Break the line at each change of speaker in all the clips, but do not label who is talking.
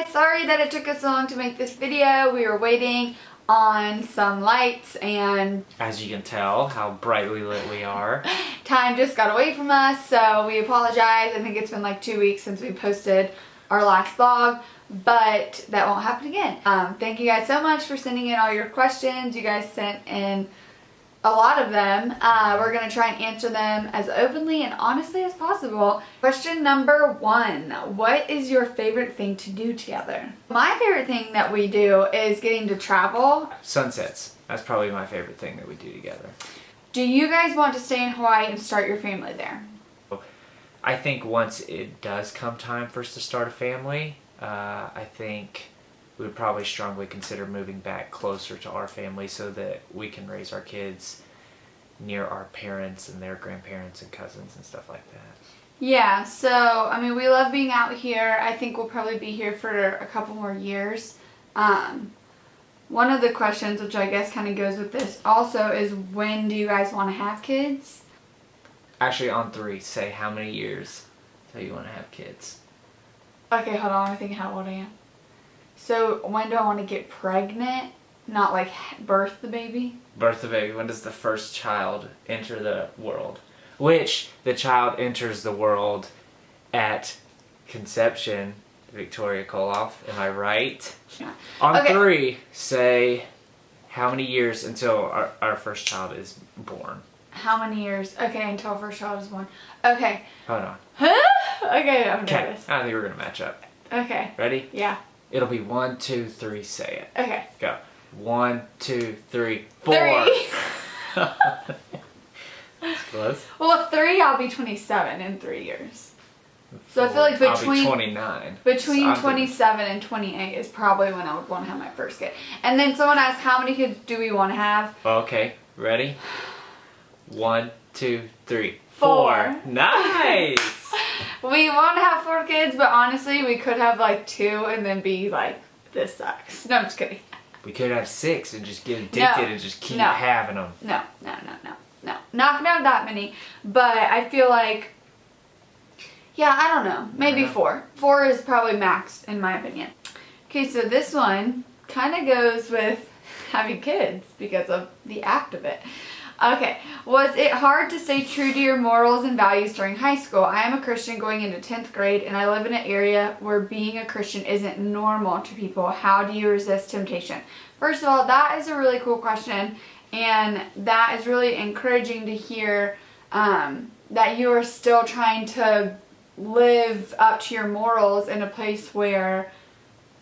guys, sorry that it took us so long to make this video. We were waiting on some lights and
as you can tell how brightly lit we are.
Time just got away from us, so we apologize. I think it's been like 2 weeks since we posted our last vlog, but that won't happen again. Thank you guys so much for sending in all your questions. You guys sent in a lot of them. We're going to try and answer them as openly and honestly as possible. Question number 1. What is your favorite thing to do together? My favorite thing that we do is getting to travel.
Sunsets. That's probably my favorite thing that we do together.
Do you guys want to stay in Hawaii and start your family there?
I think once it does come time for us to start a family, I think we would probably strongly consider moving back closer to our family so that we can raise our kids near our parents and their grandparents and cousins and stuff like that.
Yeah, so, I mean, we love being out here. I think we'll probably be here for a couple more years. One of the questions, which I guess kind of goes with this also, is when do you guys want to have kids?
Actually, on 3, say how many years till you want to have kids.
Okay, hold on, I'm thinking how old I am. So, when do I want to get pregnant? Not like birth the baby?
Birth the baby. When does the first child enter the world? Which the child enters the world at conception. Victoria Koloff, am I right?
Yeah.
On
Okay.
3, say how many years until our first child is born?
How many years? Okay, until first child is born. Okay.
Hold on.
Okay, I'm
Okay,
nervous.
I think we're going to match up.
Okay.
Ready?
Yeah.
It'll be 1, 2, 3, say it.
Okay.
Go. 1, 2, 3, 4.
3.
That's close.
Well, at 3, I'll be 27 in 3 years. So I feel like
I'll
between
be 29.
between
So
27 and 28 is probably when I would want to have my first kid. And then someone asked, how many kids do we want to have?
Okay, ready? 1, 2, 3,
4.
4. Nice!
We want to have 4 kids, but honestly, we could have like 2 and then be like, this sucks. No, I'm just kidding.
We could have 6 and just get addicted
No.
and just keep
No.
having them.
No. Not gonna have that many, but I feel like, yeah, I don't know. Maybe 4. 4 is probably max in my opinion. Okay, so this one kind of goes with having kids because of the act of it. Okay, was it hard to stay true to your morals and values during high school? I am a Christian going into 10th grade and I live in an area where being a Christian isn't normal to people. How do you resist temptation? First of all, that is a really cool question, and that is really encouraging to hear that you are still trying to live up to your morals in a place where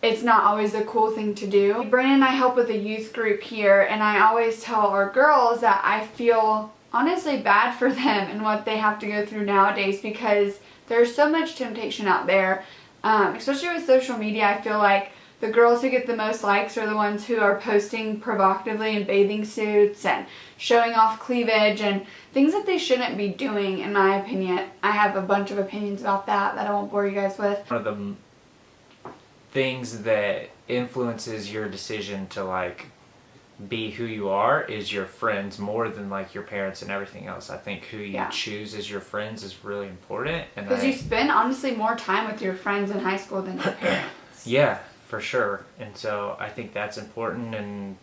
it's not always a cool thing to do. Brandon and I help with a youth group here, and I always tell our girls that I feel honestly bad for them and what they have to go through nowadays because there's so much temptation out there, especially with social media. I feel like the girls who get the most likes are the ones who are posting provocatively in bathing suits and showing off cleavage and things that they shouldn't be doing, in my opinion. I have a bunch of opinions about that I won't bore you guys with.
One of the things that influences your decision to like be who you are is your friends more than like your parents and everything else. I think who you choose as your friends is really important.
Because you spend honestly more time with your friends in high school than your parents.
Yeah, for sure. And so I think that's important. And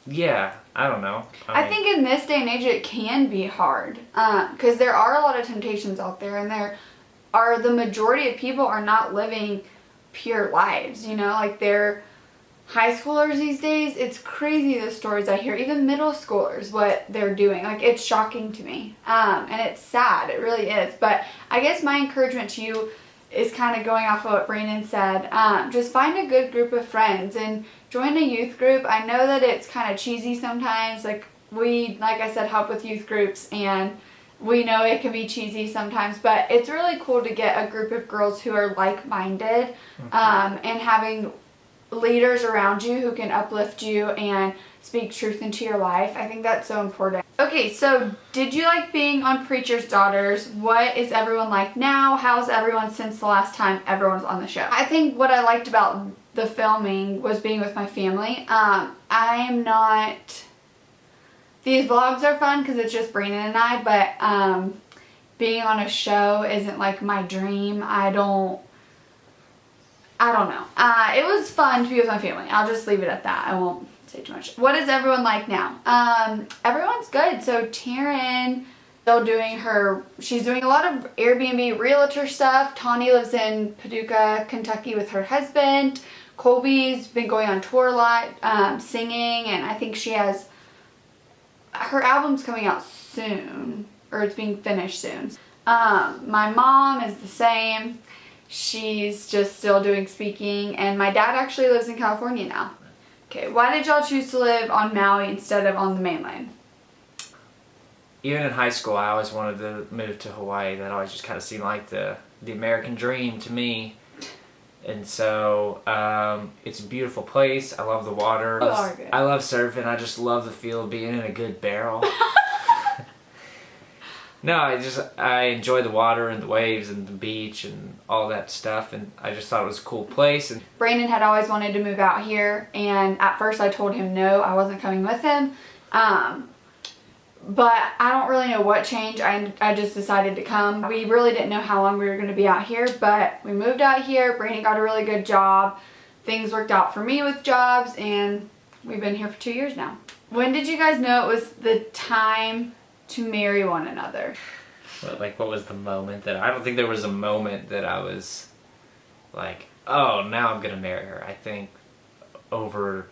yeah, I don't know.
I think in this day and age it can be hard because there are a lot of temptations out there, and the majority of people are not living pure lives, you know, like they're high schoolers these days. It's crazy the stories I hear, even middle schoolers, what they're doing. Like, it's shocking to me, and it's sad, it really is. But I guess my encouragement to you is kind of going off of what Brandon said. Just find a good group of friends and join a youth group. I know that it's kind of cheesy sometimes, like I said, help with youth groups, and we know it can be cheesy sometimes, but it's really cool to get a group of girls who are like-minded, and having leaders around you who can uplift you and speak truth into your life. I think that's so important. Okay, so did you like being on Preacher's Daughters? What is everyone like now? How's everyone since the last time everyone was on the show? I think what I liked about the filming was being with my family. These vlogs are fun because it's just Brandon and I, but being on a show isn't like my dream. I don't I don't know. It was fun to be with my family. I'll just leave it at that. I won't say too much. What is everyone like now? Everyone's good. So Taryn still doing she's doing a lot of Airbnb realtor stuff. Tawny lives in Paducah, Kentucky with her husband. Colby's been going on tour a lot, singing, and I think she has, her album's coming out soon, or it's being finished soon. My mom is the same. She's just still doing speaking, and my dad actually lives in California now. Okay, why did y'all choose to live on Maui instead of on the mainland?
Even in high school, I always wanted to move to Hawaii. That always just kind of seemed like the American dream to me. And so, it's a beautiful place. I love the water.
You are good.
I love surfing. I just love the feel of being in a good barrel. No, I enjoy the water and the waves and the beach and all that stuff, and I just thought it was a cool place. And
Brandon had always wanted to move out here, and at first I told him no, I wasn't coming with him. But I don't really know what changed. I just decided to come. We really didn't know how long we were going to be out here, but we moved out here. Brandon got a really good job. Things worked out for me with jobs, and we've been here for 2 years now. When did you guys know it was the time to marry one another?
like, what was the moment that... I don't think there was a moment that I was like, oh, now I'm going to marry her. I think over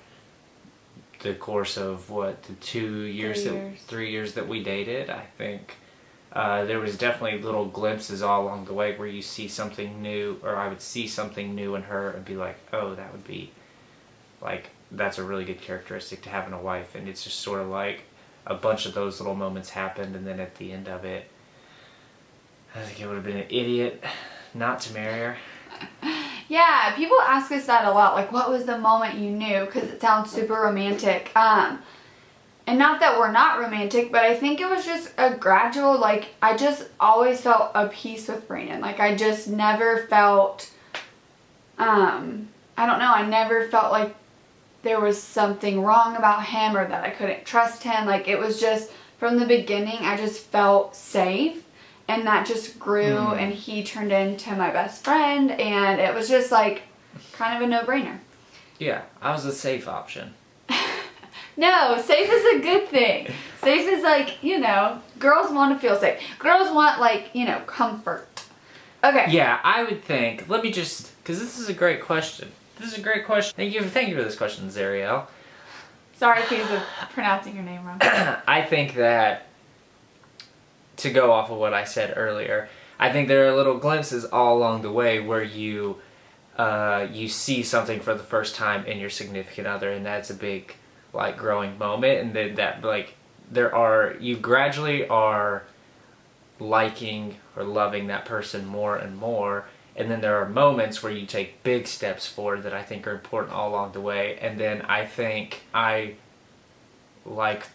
the course of, what, the 3 years that we dated, I think there was definitely little glimpses all along the way where you see something new, or I would see something new in her and be like, oh, that would be, like, that's a really good characteristic to have in a wife. And it's just sort of like a bunch of those little moments happened, and then at the end of it, I think it would have been an idiot not to marry her.
Yeah, people ask us that a lot, like, what was the moment you knew? Because it sounds super romantic. And not that we're not romantic, but I think it was just a gradual, like, I just always felt a peace with Brandon. Like, I just never felt, I don't know, I never felt like there was something wrong about him or that I couldn't trust him. Like, it was just, from the beginning, I just felt safe. And that just grew, and he turned into my best friend, and it was just like kind of a no-brainer.
Yeah, I was a safe option.
No, safe is a good thing. Safe is like, you know, girls want to feel safe. Girls want, like, you know, comfort. Okay.
Yeah, I would think, let me just, because this is a great question. This is a great question. Thank you for this question, Zariel.
Sorry, please, for pronouncing your name wrong.
I think that, to go off of what I said earlier, I think there are little glimpses all along the way where you see something for the first time in your significant other, and that's a big, like, growing moment. And then that, like, you gradually are liking or loving that person more and more, and then there are moments where you take big steps forward that I think are important all along the way. And then I think I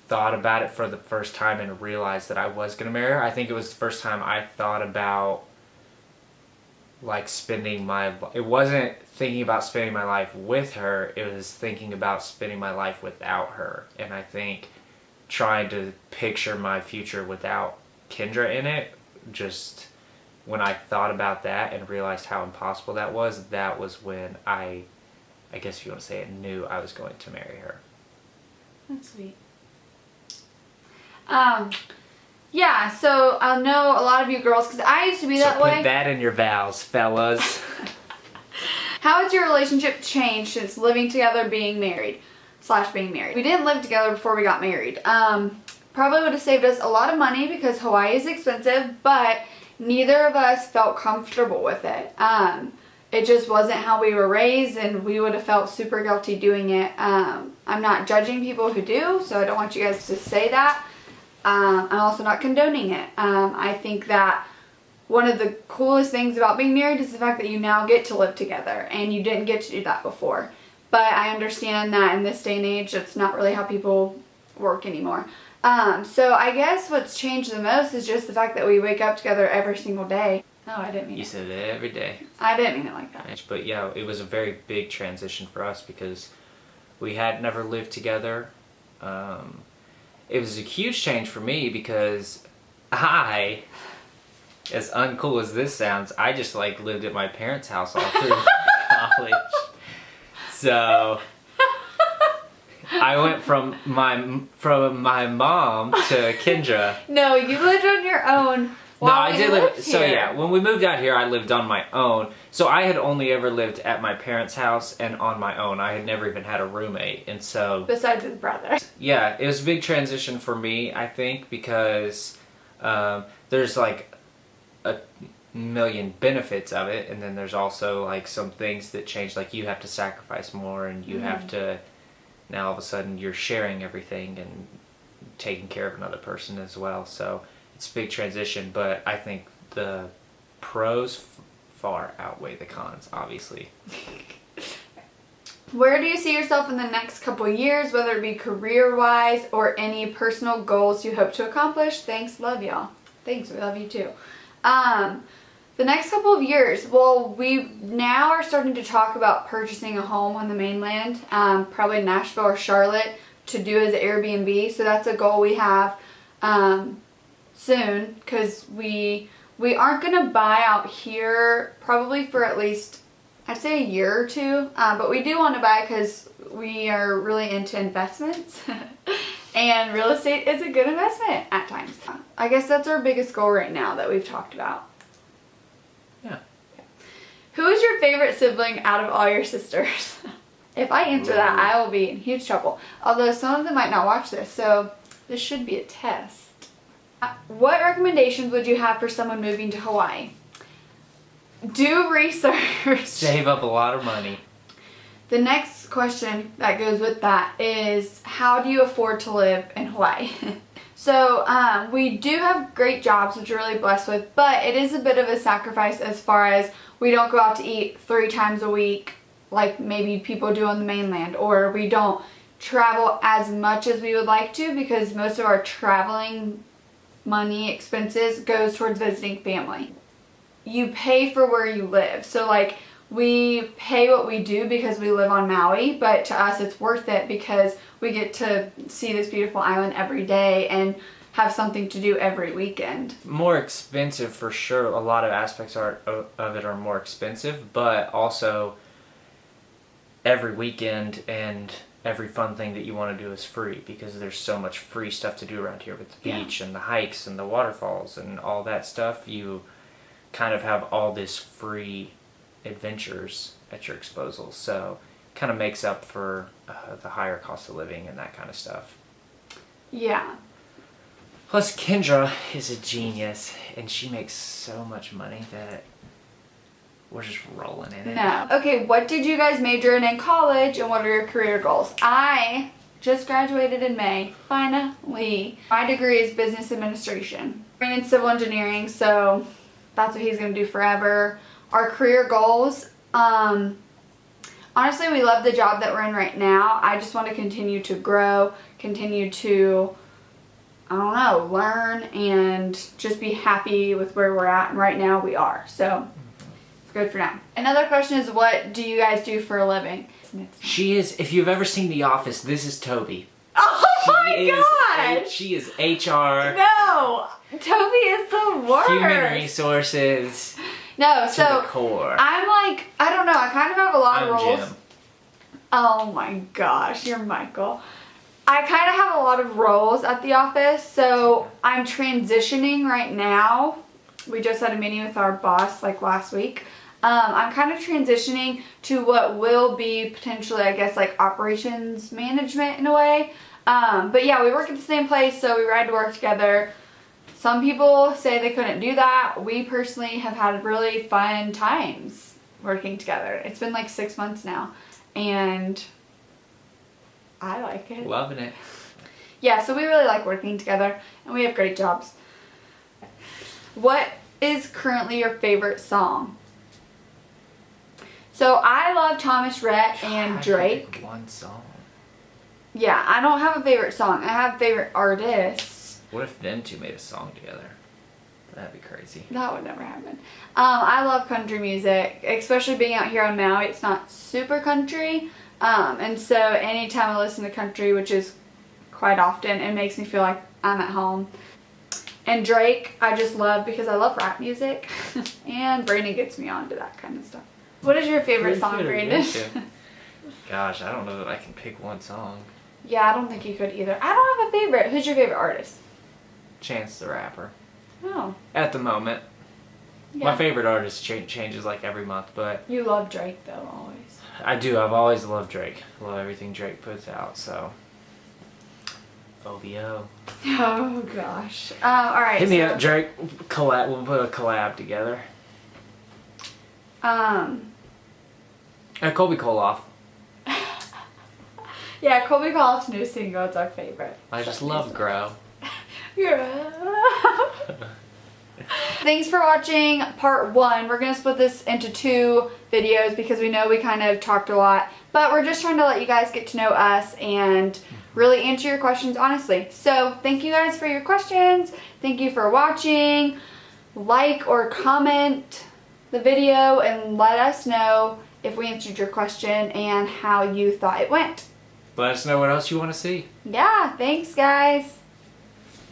thought about it for the first time and realized that I was going to marry her. I think it was the first time I thought about, like, it wasn't thinking about spending my life with her, it was thinking about spending my life without her. And I think trying to picture my future without Kendra in it, just when I thought about that and realized how impossible that was when I guess if you want to say it, knew I was going to marry her.
That's sweet. Yeah, so I know a lot of you girls, because I used to be that way.
So put that in your vows, fellas.
How has your relationship changed since living together, being married? We didn't live together before we got married. Probably would have saved us a lot of money because Hawaii is expensive, but neither of us felt comfortable with it. It just wasn't how we were raised, and we would have felt super guilty doing it. I'm not judging people who do, so I don't want you guys to say that. I'm also not condoning it. I think that one of the coolest things about being married is the fact that you now get to live together, and you didn't get to do that before. But I understand that in this day and age, it's not really how people work anymore. So I guess what's changed the most is just the fact that we wake up together every single day. No, I didn't mean it.
You said it every day.
I didn't mean it like that.
But yeah, it was a very big transition for us because we had never lived together. It was a huge change for me because as uncool as this sounds, I just, like, lived at my parents' house all through college. So I went from my mom to Kendra.
No, you lived on your own.
No, I did live.
Here.
So yeah, when we moved out here, I lived on my own. So I had only ever lived at my parents' house and on my own. I had never even had a roommate, and so
Besides his brother.
yeah, it was a big transition for me, I think, because there's like a million benefits of it, and then there's also like some things that change, like you have to sacrifice more, and you have to, now all of a sudden you're sharing everything and taking care of another person as well. So it's a big transition, but I think the pros far outweigh the cons, obviously.
Where do you see yourself in the next couple years, whether it be career-wise or any personal goals you hope to accomplish? Thanks, love y'all. Thanks, we love you too. The next couple of years, well, we now are starting to talk about purchasing a home on the mainland, probably Nashville or Charlotte, to do as Airbnb. So that's a goal we have soon, because we aren't going to buy out here probably for at least, I'd say, a year or two, but we do want to buy because we are really into investments and real estate is a good investment at times. I guess that's our biggest goal right now that we've talked about.
Yeah.
Who is your favorite sibling out of all your sisters? If I answer that, I will be in huge trouble. Although some of them might not watch this, so this should be a test. What recommendations would you have for someone moving to Hawaii? Do research.
Save up a lot of money.
The next question that goes with that is, how do you afford to live in Hawaii? So we do have great jobs, which we're really blessed with, but it is a bit of a sacrifice as far as we don't go out to eat 3 times a week like maybe people do on the mainland, or we don't travel as much as we would like to because most of our traveling money expenses goes towards visiting family. You pay for where you live. So like we pay what we do because we live on Maui, but to us it's worth it because we get to see this beautiful island every day and have something to do every weekend.
More expensive for sure. A lot of aspects of it are more expensive, but also every weekend and every fun thing that you want to do is free because there's so much free stuff to do around here with the beach and the hikes and the waterfalls and all that stuff. You kind of have all this free adventures at your disposal, so kind of makes up for the higher cost of living and that kind of stuff.
Yeah.
Plus Kendra is a genius and she makes so much money that we're just rolling in it.
No. Okay, what did you guys major in college and what are your career goals? I just graduated in May, finally. My degree is business administration. I'm in civil engineering, so that's what he's going to do forever. Our career goals, honestly, we love the job that we're in right now. I just want to continue to grow, continue to, I don't know, learn, and just be happy with where we're at. And right now we are, so it's good for now. Another question is, what do you guys do for a living?
She is, if you've ever seen The Office, this is Toby.
Oh my gosh!
She is HR.
No! Toby is the worst!
Human resources.
No,
to
so
the core.
I'm like, I don't know, I kind of have a lot of roles.
Jim.
Oh my gosh, you're Michael. I kind of have a lot of roles at the office, so I'm transitioning right now. We just had a meeting with our boss like last week. I'm kind of transitioning to what will be potentially, I guess, like operations management in a way. But yeah, we work at the same place, so we ride to work together. Some people say they couldn't do that. We personally have had really fun times working together. It's been like 6 months now, and I like it.
Loving it.
Yeah, so we really like working together, and we have great jobs. What is currently your favorite song? So I love Thomas Rhett and Drake.
I can pick one song.
Yeah, I don't have a favorite song. I have favorite artists.
What if them two made a song together? That'd be crazy.
That would never happen. I love country music, especially being out here on Maui. It's not super country. And so anytime I listen to country, which is quite often, it makes me feel like I'm at home. And Drake, I just love because I love rap music. And Brandon gets me onto that kind of stuff. What is your favorite
Pretty
song,
good,
Brandon?
yeah. Gosh, I don't know that I can pick one song.
Yeah, I don't think you could either. I don't have a favorite. Who's your favorite artist?
Chance the Rapper.
Oh.
At the moment.
Yeah.
My favorite artist changes like every month, but
You love Drake though, always.
I do. I've always loved Drake. Love everything Drake puts out, so. OVO.
Oh gosh. Alright.
Hit me up, Drake. Collab. We'll put a collab together. Colby Koloff.
Yeah, Colby Koloff's new single, it's our favorite.
I just love Grow.
Yeah. Thanks for watching part 1. We're going to split this into 2 videos because we know we kind of talked a lot. But we're just trying to let you guys get to know us and really answer your questions honestly. So thank you guys for your questions. Thank you for watching. Like or comment the video and let us know if we answered your question and how you thought it went.
Let us know what else you want to see.
Yeah, thanks guys.